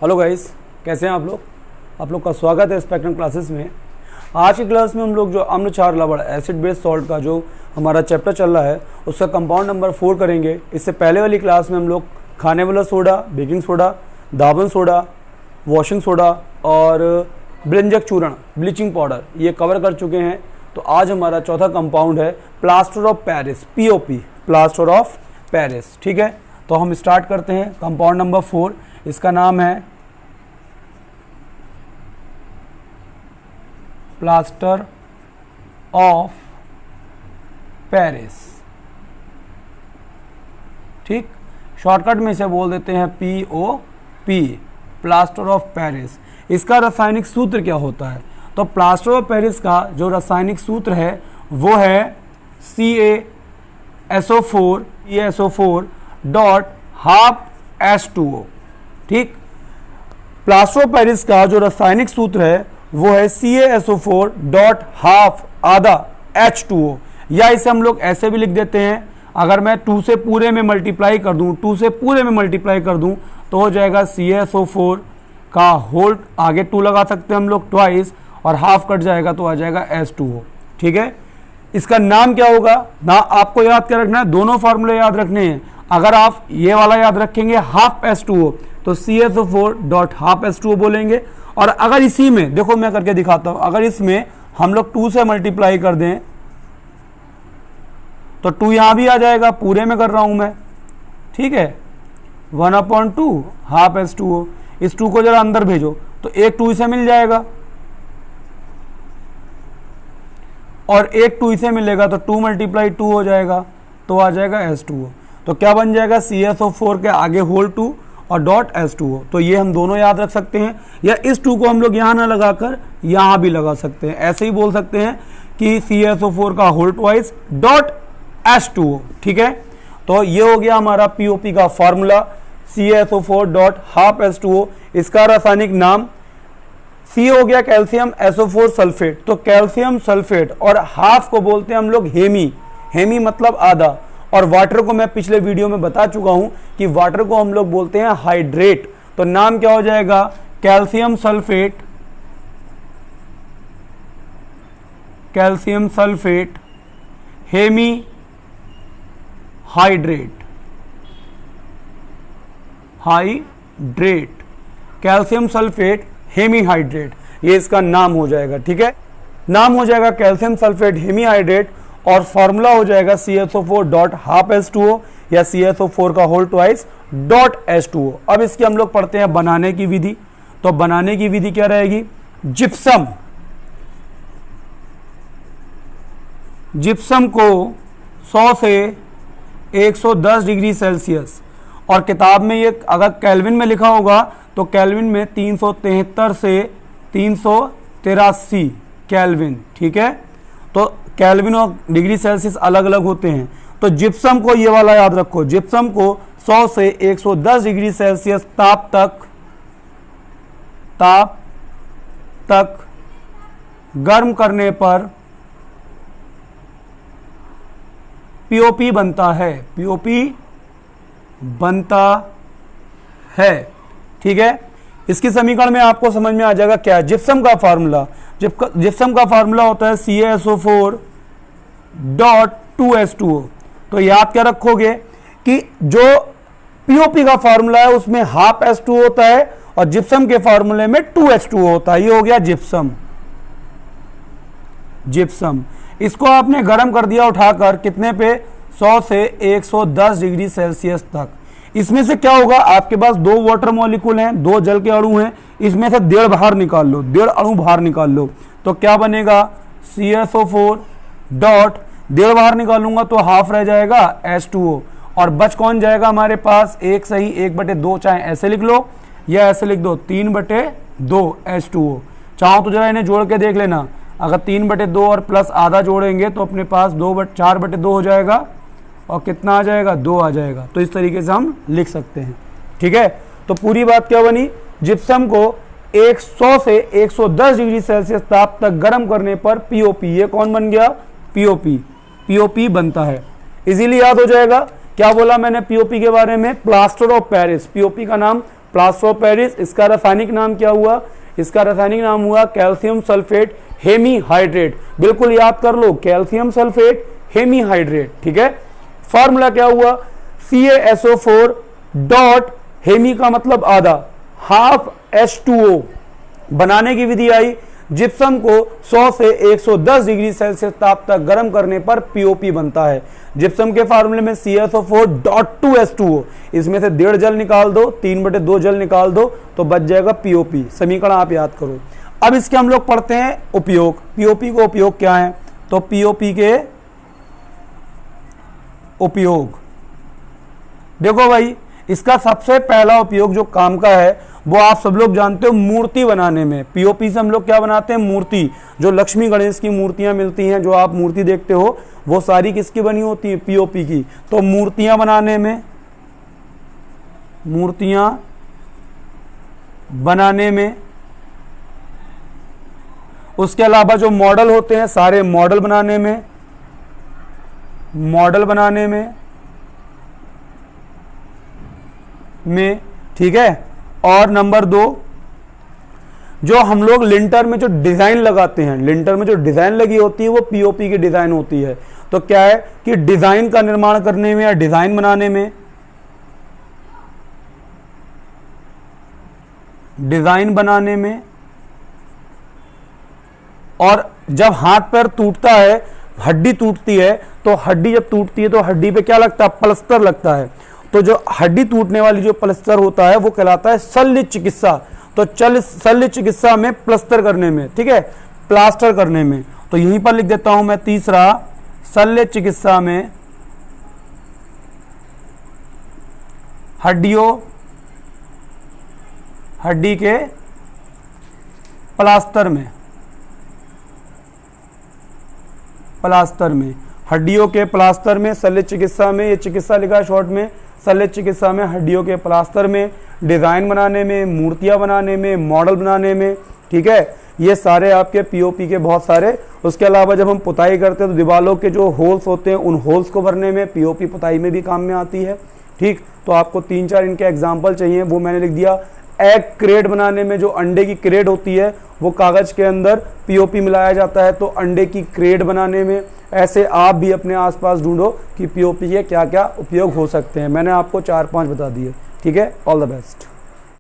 Hello guys, कैसे हैं आप लोग का स्वागत है स्पेक्ट्रम क्लासेस में। आज की क्लास में हम लोग जो अम्ल क्षार लवण एसिड बेस सॉल्ट का जो हमारा चैप्टर चल रहा है उसका कंपाउंड नंबर 4 करेंगे। इससे पहले वाली क्लास में हम लोग खाने वाला सोडा, बेकिंग सोडा, दाबन सोडा, वॉशिंग सोडा और व्यंजक चूर्ण ब्लीचिंग पाउडर ये कवर कर चुके हैं। तो आज हमारा चौथा कंपाउंड है plaster of Paris, POP, plaster of Paris. ठीक है, तो हम स्टार्ट करते हैं। कंपाउंड नंबर 4, इसका नाम है प्लास्टर ऑफ पेरिस। ठीक, शॉर्टकट में इसे बोल देते हैं POP, प्लास्टर ऑफ पेरिस। इसका रासायनिक सूत्र क्या होता है? तो प्लास्टर ऑफ पेरिस का जो रासायनिक सूत्र है वो है CaSO4 डॉट हाफ H2O। ठीक, प्लास्टर ऑफ पेरिस का जो रासायनिक सूत्र है वो है CaSO4 डॉट हाफ आधा H2O, या इसे हम लोग ऐसे भी लिख देते हैं। अगर मैं 2 से पूरे में मल्टीप्लाई कर दूं, 2 से पूरे में मल्टीप्लाई कर दूं तो हो जाएगा CaSO4 का होल, आगे 2 लगा सकते हैं हम लोग ट्वाइस, और हाफ कट जाएगा तो आ जाएगा H2O। ठीक है, इसका नाम क्या होगा ना, आपको याद क्या रखना है, दोनों फार्मूले याद रखने हैं। अगर आप ये वाला याद रखेंगे हाफ H2O तो CaSO4 डॉट हाफ H2O बोलेंगे। और अगर इसी में देखो, मैं करके दिखाता हूं, अगर इसमें हम लोग 2 से मल्टीप्लाई कर दें तो 2 यहां भी आ जाएगा, पूरे में कर रहा हूं मैं। ठीक है, 1/2 हाफ H2O। इस 2 को जरा अंदर भेजो तो एक 2 इसे मिल जाएगा और एक 2 इसे मिलेगा तो 2 × 2 हो जाएगा, तो आ जाएगा H2O। तो क्या बन जाएगा, CaSO4 के आगे होल 2 और डॉट H2O। तो ये हम दोनों याद रख सकते हैं, या इस 2 को हम लोग यहाँ ना लगाकर यहाँ भी लगा सकते हैं। ऐसे ही बोल सकते हैं कि CaSO4 का होल ट्वाइस डॉट H2O। ठीक है, तो ये हो गया हमारा POP का formula, CaSO4 dot half H2O। इसका रासायनिक नाम C हो गया कैल्शियम SO4 सल्फेट। तो कैल्शियम सल्फेट और हाफ को बोलते हैं हम लोग हेमी, हेमी मतलब आधा। और वाटर को मैं पिछले वीडियो में बता चुका हूं कि वाटर को हम लोग बोलते हैं हाइड्रेट। तो नाम क्या हो जाएगा, calcium sulphate, calcium sulphate hemi hydrate, hydrate, calcium sulphate hemi hydrate, ये इसका नाम हो जाएगा। ठीक है, नाम हो जाएगा कैल्शियम सल्फेट हेमी हाइड्रेट और फॉर्मूला हो जाएगा CaSO4 डॉट हाफ H2O या CaSO4 का होल ट्वाइस डॉट H2O। अब इसकी हम लोग पढ़ते हैं बनाने की विधि। तो बनाने की विधि क्या रहेगी, जिप्सम, जिप्सम को 100 से 110 डिग्री सेल्सियस, और किताब में ये अगर केल्विन में लिखा होगा तो केल्विन में 373 से 383 केल्विन। ठीक है, तो केल्विन और डिग्री सेल्सियस अलग अलग होते हैं। तो जिप्सम को ये वाला याद रखो, जिप्सम को 100 से 110 डिग्री सेल्सियस ताप तक गर्म करने पर POP बनता है, POP बनता है। ठीक है, इसकी समीकरण में आपको समझ में आ जाएगा क्या, जिप्सम का फार्मूला, जिप्सम का फार्मूला होता है CaSO4 डॉट 2H2O। तो याद क्या रखोगे कि जो POP का फार्मूला है उसमें हाफ H2O होता है और जिप्सम के फार्मूले में 2H2O होता है। ये हो गया जिप्सम, जिप्सम। इसको आपने गर्म कर दिया उठाकर कितने पे, 100 से 110 डिग्री सेल्सियस तक। इसमें से क्या होगा, आपके पास 2 वाटर मॉलिक्यूल हैं, 2 जल के अणु हैं, इसमें से 1.5 बाहर निकाल लो, 1.5 अणु बाहर निकाल लो। तो क्या बनेगा, CaSO4 डॉट 1.5 बाहर निकालूंगा तो हाफ रह जाएगा H2O, और बच कौन जाएगा हमारे पास, एक सही 1/2, चाहे ऐसे लिख लो या ऐसे लिख दो, 3/2 H2O। चाहो तो जरा इन्हें जोड़ के देख लेना, अगर 3/2 और प्लस आधा जोड़ेंगे तो अपने पास 4/2 हो जाएगा, और कितना आ जाएगा, 2 आ जाएगा। तो इस तरीके से हम लिख सकते हैं। ठीक है, तो पूरी बात क्या बनी, जिप्सम को 100 से 110 डिग्री सेल्सियस ताप तक गर्म करने पर POP, ये कौन बन गया, POP, POP बनता है। इजीली याद हो जाएगा। क्या बोला मैंने पीओपी के बारे में? Plaster of Paris. पीओपी का नाम प्लास्टर ऑफ पेरिस, इसका रासायनिक नाम क्या हुआ, इसका रासायनिक नाम हुआ कैल्शियम सल्फेट हेमीहाइड्रेट। बिल्कुल याद कर लो, कैल्शियम सल्फेट हेमीहाइड्रेट, ठीक है। फॉर्मूला क्या हुआ, CaSO4 डॉट, हेमी का मतलब आधा, हाफ H2O। बनाने की विधि आई, जिप्सम को 100 से 110 डिग्री सेल्सियस ताप तक गर्म करने पर पीओपी बनता है। जिप्सम के फार्मूले में CaSO4 डॉट 2H2O, इसमें से 1.5 जल निकाल दो, 3/2 जल निकाल दो तो बच जाएगा पीओपी। समीकरण आप याद करो। अब इसके हम लोग पढ़ते हैं उपयोग। पीओपी को उपयोग क्या है, तो पीओपी के उपयोग, देखो भाई, इसका सबसे पहला उपयोग जो काम का है वो आप सब लोग जानते हो, मूर्ति बनाने में। पीओपी से हम लोग क्या बनाते हैं, मूर्ति। जो लक्ष्मी गणेश की मूर्तियां मिलती हैं, जो आप मूर्ति देखते हो, वो सारी किसकी बनी होती है, पीओपी की। तो मूर्तियां बनाने में, मूर्तियां बनाने में, उसके अलावा जो मॉडल होते हैं सारे मॉडल बनाने में, मॉडल बनाने में, ठीक है। और नंबर 2, जो हम लोग लिंटर में जो डिजाइन लगाते हैं, लिंटर में जो डिजाइन लगी होती है वो पीओपी की डिजाइन होती है। तो क्या है कि डिजाइन का निर्माण करने में या डिजाइन बनाने में, डिजाइन बनाने में, और जब हाथ पैर टूटता है, हड्डी टूटती है, तो हड्डी जब टूटती है तो हड्डी पे क्या लगता है, प्लास्टर लगता है। तो जो हड्डी टूटने वाली जो प्लास्टर होता है वो कहलाता है शल्य चिकित्सा। तो शल्य चिकित्सा में प्लास्टर करने में, ठीक है, प्लास्टर करने में। तो यहीं पर लिख देता हूं मैं तीसरा, शल्य चिकित्सा में हड्डी के प्लास्टर में, हड्डियों के प्लास्टर में, शल्य चिकित्सा में, ये चिकित्सा लिखा है शॉर्ट में, शल्य चिकित्सा में, हड्डियों के प्लास्टर में, डिजाइन बनाने में, मूर्तियां बनाने में, मॉडल बनाने में, ठीक है। ये सारे आपके पीओपी के बहुत सारे। उसके अलावा जब हम पुताई करते हैं तो दीवारों के जो होल्स होते हैं उन होल्स को भरने में पीओपी पुताई में भी काम में आती है, ठीक। तो आपको 3-4 इनके एग्जाम्पल चाहिए, वो मैंने लिख दिया। एग क्रेट बनाने में जो अंडे की क्रेट होती है वो कागज के अंदर पीओपी मिलाया जाता है, तो अंडे की क्रेट बनाने में। ऐसे आप भी अपने आसपास ढूंढो कि पीओपी के क्या क्या उपयोग हो सकते हैं। मैंने आपको 4-5 बता दिए, ठीक है। All the best.